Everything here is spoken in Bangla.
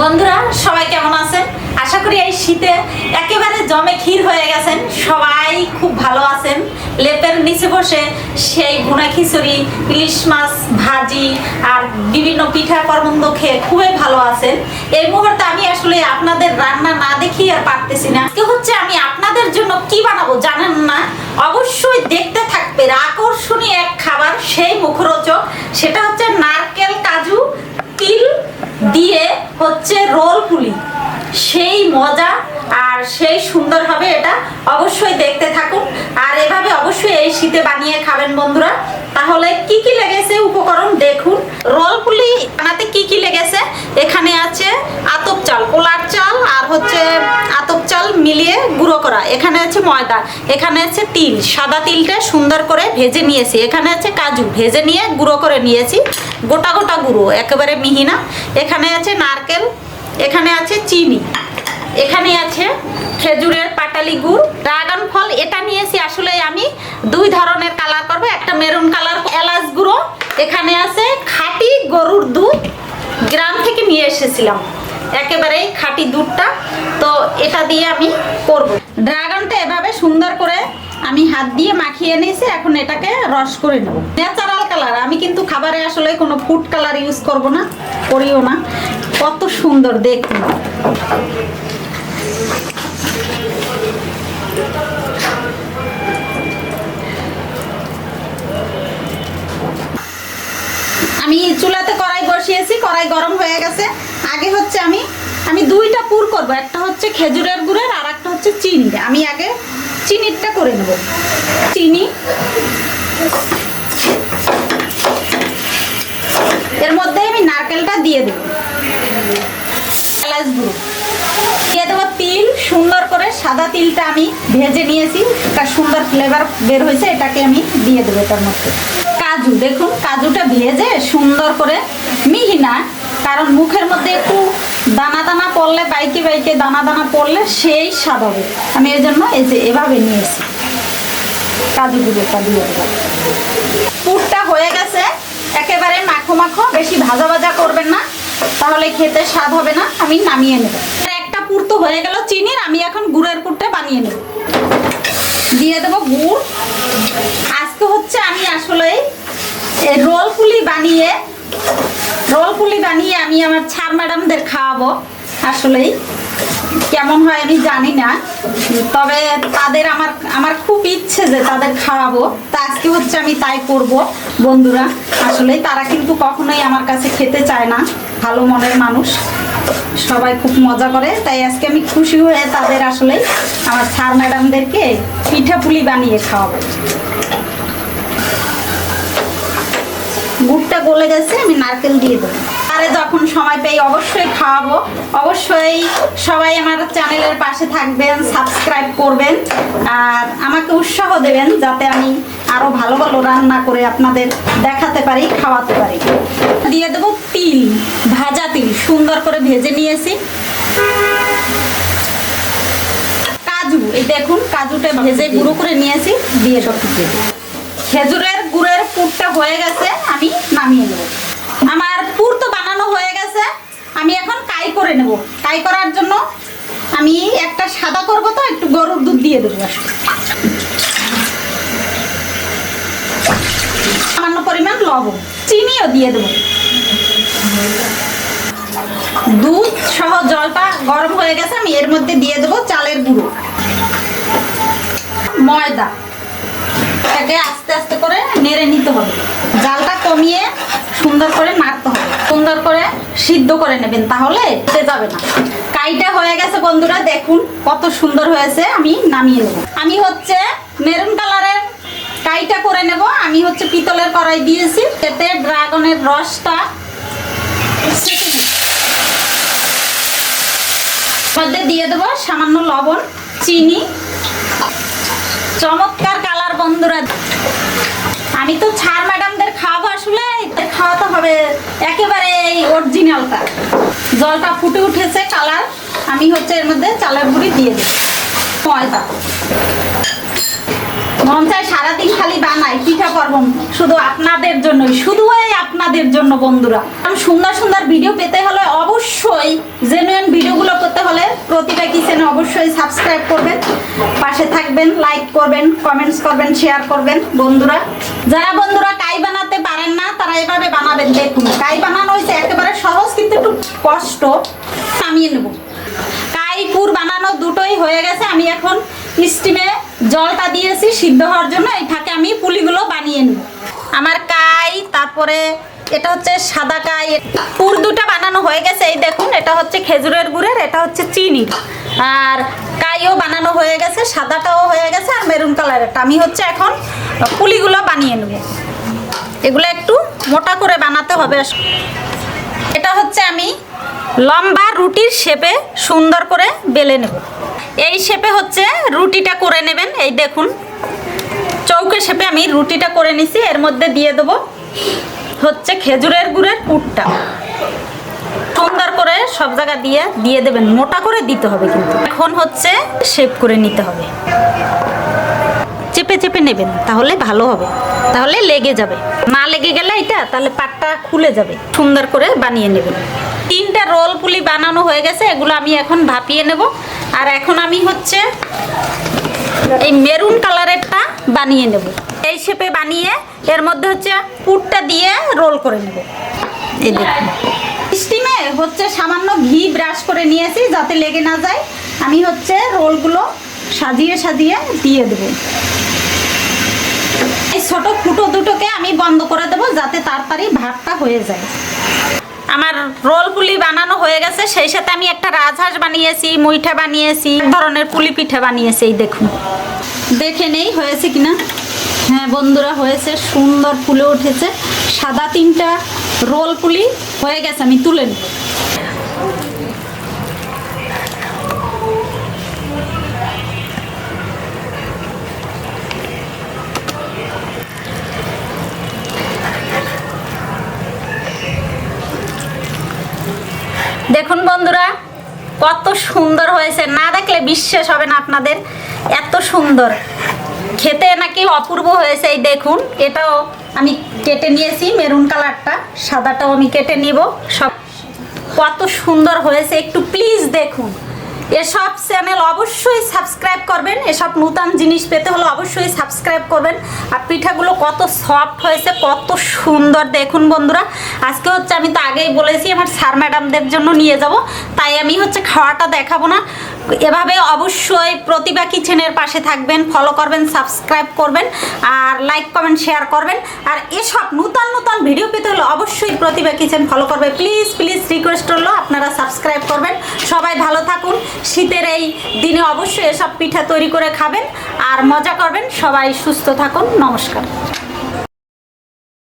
বন্ধুরা সবাই কেমন আছেন? আশা করি এই শীতে একেবারে জমে ক্ষীর হয়ে গেছেন, সবাই খুব ভালো আছেন। লেপের নিচে বসে সেই ভুনা খিচুড়ি, ইলিশ মাছ ভাজি আর বিভিন্ন পিঠা করমন্দ খেয়ে খুবই ভালো আছেন। এই মুহূর্তে আমি আসলে আপনাদের রান্না না দেখি আর পারতেছি না। আজকে হচ্ছে আমি আপনাদের জন্য কি বানাবো জানেন না? অবশ্যই দেখতে থাকবে আকর্ষণীয় এক খাবার, সেই মুখরোচক। সেটা হচ্ছে নারকেল, কাজু, তিল দিয়ে হচ্ছে রোল পুলি। সেই মজা আর সেই সুন্দর হবে, এটা অবশ্যই দেখতে থাকুন। আর এভাবে অবশ্যই এই শীতে বানিয়ে খাবেন বন্ধুরা। তাহলে কি কি লেগেছে উপকরণ দেখুন। রোল পুলি বানাতে কি কি লেগেছে, এখানে আছে আতপ চাল, পোলার চাল আর হচ্ছে আতপ চাল মিলিয়ে গুঁড়ো করা। এখানে আছে ময়দা, এখানে আছে তিল, সাদা তিলটা সুন্দর করে ভেজে নিয়েছি। এখানে আছে কাজু, ভেজে নিয়ে গুঁড়ো করে নিয়েছি, গোটা গোটা গুঁড়ো, একেবারে মিহি না। এখানে আছে নারকেল, এখানে আছে চিনি, এখানে আছে খেজুরের পাটালি গুড়, ড্রাগন ফল। এটা নিয়েছি আসলে আমি দুই ধরনের কালার করব, একটা মেরুন কালার, এলাচ গুঁড়ো। এখানে আছে খাঁটি গরুর দুধ, গ্রাম থেকে নিয়ে এসেছিলাম একেবারে খাঁটি দুধটা। তো এটা দিয়ে আমি করব। ড্রাগনটা এভাবে সুন্দর করে আমি হাত দিয়ে মাখিয়ে নিয়েছি। এখন এটাকে রস করে নেব। ন্যাচারাল কালার, আমি কিন্তু খাবারে আসলে কোনো ফুড কালার ইউজ করব না, করিও না। কত সুন্দর দেখুন। আমি চুলাতে কড়াই বসিয়েছি, কড়াই গরম হয়ে গেছে। আগে হচ্ছে আমি দুইটা পুর করব, একটা হচ্ছে খেজুরের গুড়ের আর একটা হচ্ছে চিনি। আমি আগে চিনিটা করে নেব। চিনি, এর মধ্যে আমি নারকেলটা দিয়ে দেব, এলাচ গুঁড়ো দিয়ে দেবো, তিল সুন্দর করে, সাদা তিলটা আমি ভেজে নিয়েছি, একটা সুন্দর ফ্লেভার বের হয়েছে, এটাকে আমি দিয়ে দেবো এটার মধ্যে। কাজু, দেখুন কাজুটা ভেজে সুন্দর করে, মিহি না, কারণ মুখের মধ্যে একটু দানা দানা পড়লে, বাইকে বাইকে দানা দানা পড়লে সেই স্বাদ হবে। আমি এই জন্য এই যে এভাবে নিয়েছি, কাজু গুঁড়োটা দিয়ে দেবো। পুরটা হয়ে গেছে, একেবারে মাখো মাখো, বেশি ভাজা ভাজা করবেন না, তাহলে খেতে স্বাদ হবে না। আমি নামিয়ে নেব। একটা পুর তো হয়ে গেল চিনির, আমি এখন গুড়ের পুরটা বানিয়ে নেব। দিয়ে দেবো গুড়। আজকে হচ্ছে আমি আসলে রোল পুলি বানিয়ে আমি আমার ছাড় ম্যাডামদের খাওয়াবো। আসলেই কেমন হয় আমি জানি না, তবে তাদের আমার খুব ইচ্ছে যে তাদের খাওয়াবো। তা আজকে হচ্ছে আমি তাই করব বন্ধুরা। আসলেই তারা কিন্তু কখনোই আমার কাছে খেতে চায় না, ভালো মনের মানুষ, সবাই খুব মজা করে। তাই আজকে আমি খুশি হয়ে তাদের আসলে আমার স্যার ম্যাডামদেরকে পিঠা পুলি বানিয়ে খাওয়াবো। গুড়টা গলে গেছে, আমি নারকেল দিয়ে দেবো। আরে যখন সময় পেয়ে অবশ্যই খাওয়াবো। অবশ্যই সবাই আমার চ্যানেলের পাশে থাকবেন, সাবস্ক্রাইব করবেন আর আমাকে উৎসাহ দেবেন, যাতে আমি আরো ভালো ভালো রান্না করে আপনাদের দেখাতে পারি, খাওয়াতে পারি। দিয়ে দেবো তিল, ভাজা তিল সুন্দর করে ভেজে নিয়েছি। কাজু, এই দেখুন কাজুটা ভেজে গুঁড়ো করে নিয়েছি, দিয়ে সব দিয়ে দেবো। খেজুরের গুড়ের পুরটা হয়ে গেছে, আমি নামিয়ে নেব। আমার পুর তো বানানো হয়ে গেছে, আমি এখন কাই করে নেব। কাই করার জন্য আমি একটা সাদা করব, তো একটু গরুর দুধ দিয়ে দেবো। সামান্য পরিমাণ লবণ, চিনিও দিয়ে দেবো। দুধ সহ জলটা গরম হয়ে গেছে, আমি এর মধ্যে দিয়ে দেবো চালের গুঁড়ো, ময়দা। এটাকে আস্তে আস্তে করে নেড়ে নিতে হবে, জালটা কমিয়ে সুন্দর করে নাড়তে হবে, সুন্দর করে সিদ্ধ করে নেবেন, তাহলে যাবে না। কাইটা হয়ে গেছে বন্ধুরা, দেখুন কত সুন্দর হয়েছে। আমি নামিয়ে নেব। আমি হচ্ছে মেরুন কালারের কাইটা করে নেব। আমি হচ্ছে পিতলের কড়াই দিয়েছি, এতে ড্রাগনের রসটা মধ্যে দিয়ে দেবো, সামান্য লবণ, চিনি, চমৎকার কালার বন্ধুরা। আমি তো ছাড় ম্যাডামদের খাওয়াবো, আসলে খাওয়াতে হবে একেবারে এই অরিজিনালটা। জলটা ফুটে উঠেছে, কালার। আমি হচ্ছে এর মধ্যে চালের গুঁড়ি দিয়ে দেব, ময়দা। মন চায় সারাদিন খালি বানাই পিঠা পার্বণ, শুধু আপনাদের জন্যই, শুধু আপনাদের জন্য বন্ধুরা। সুন্দর সুন্দর ভিডিও পেতে হলে অবশ্যই প্রতিভা কিচেনে অবশ্যই সাবস্ক্রাইব করবেন, পাশে থাকবেন, লাইক করবেন, কমেন্টস করবেন, শেয়ার করবেন। বন্ধুরা, যারা বন্ধুরা কাই বানাতে পারেন না তারা এভাবে বানাবেন। দেখুন কাই বানানো হয়েছে একেবারে সহজ, কিন্তু একটু কষ্ট। নামিয়ে নেব। কাই পুর বানানো দুটোই হয়ে গেছে। আমি এখন স্টিমে জলটা দিয়েছি সিদ্ধ হওয়ার জন্য। এই ফাঁকে আমি পুলিগুলো বানিয়ে নেব। আমার কাই, তারপরে এটা হচ্ছে সাদা কাই, পুর দুটো বানানো হয়ে গেছে। এই দেখুন, এটা হচ্ছে খেজুরের গুড়ের, এটা হচ্ছে চিনির। আর কাইও বানানো হয়ে গেছে, সাদাটাও হয়ে গেছে, আর মেরুন কালারেরটা। আমি হচ্ছে এখন পুলিগুলো বানিয়ে নেব। এগুলো একটু মোটা করে বানাতে হবে। এটা হচ্ছে আমি লম্বা রুটির শেপে সুন্দর করে বেলে নেব। এই শেপে হচ্ছে রুটিটা করে নেবেন। এই দেখুন, চৌকো শেপে আমি রুটিটা করে নিছি। এর মধ্যে দিয়ে দেবো হচ্ছে খেজুরের গুড়ের পুরটা। সুন্দর করে সব জায়গা দিয়ে দেবেন, মোটা করে দিতে হবে। কিন্তু এখন হচ্ছে শেপ করে নিতে হবে। চেপে চেপে নেবেন, তাহলে ভালো হবে, তাহলে লেগে যাবে না। লেগে গেলে এটা তাহলে পাটটা খুলে যাবে। সুন্দর করে বানিয়ে নেবেন। 3টা রোল পুলি বানানো হয়ে গেছে, এগুলো আমি এখন ভাপিয়ে নেব। আর এখন আমি হচ্ছে এই মেরুন কালারেরটা বানিয়ে নেব। এই শেপে বানিয়ে এর মধ্যে হচ্ছে পুরটা দিয়ে রোল করে নেব। এই দেখুন, স্টিমে হচ্ছে সামান্য ঘি ব্রাশ করে নিয়েছি যাতে লেগে না যায়। আমি হচ্ছে রোলগুলো সাজিয়ে সাজিয়ে দিয়ে দেবো। এই ছোট ফুটো দুটোকে আমি বন্ধ করে দেবো যাতে তাড়াতাড়ি ভাতটা হয়ে যায়। আমার রোল পুলি বানানো হয়ে গেছে। সেই সাথে আমি একটা রাজহাঁস বানিয়েছি, মুইঠা বানিয়েছি, এক ধরনের পুলি পিঠা বানিয়েছি। এই দেখুন, দেখে নেই হয়েছে কিনা। হ্যাঁ বন্ধুরা, হয়েছে, সুন্দর ফুলে উঠেছে। সাদা 3টা রোল পুলি হয়ে গেছে, আমি তুলে নেব। দেখুন বন্ধুরা, কত সুন্দর হয়েছে। না দেখলে বিশ্বাস হবে না আপনাদের, এত সুন্দর খেতে নাকি অপূর্ব হয়েছে। এই দেখুন, এটাও আমি কেটে নিয়েছি, মেরুন কালারটা, সাদাটাও আমি কেটে নিব। সব কত সুন্দর হয়েছে, একটু প্লিজ দেখুন। এসব চ্যানেল অবশ্যই সাবস্ক্রাইব করবেন। এসব নতুন জিনিস পেতে হলে অবশ্যই সাবস্ক্রাইব করবেন। আর পিঠাগুলো কত সফট হয়েছে, কত সুন্দর। দেখুন বন্ধুরা, আজকে হচ্ছে আমি তো আগেই বলেছি আমার স্যার ম্যাডামদের জন্য নিয়ে যাব, তাই আমি হচ্ছে খাওয়াটা দেখাবো না। এভাবে অবশ্যই প্রতিভা কিচেনের পাশে থাকবেন, ফলো করবেন, সাবস্ক্রাইব করবেন, আর লাইক কমেন্ট শেয়ার করবেন। আর এসব নতুন নতুন ভিডিও পেতে হলে অবশ্যই প্রতিভা কিচেন ফলো করবে। প্লিজ প্লিজ রিকোয়েস্ট হলো আপনারা সাবস্ক্রাইব করবেন। সবাই ভালো থাকুন। শীতের এই দিনে অবশ্যই এসব পিঠা তৈরি করে খাবেন আর মজা করবেন। সবাই সুস্থ থাকুন। নমস্কার।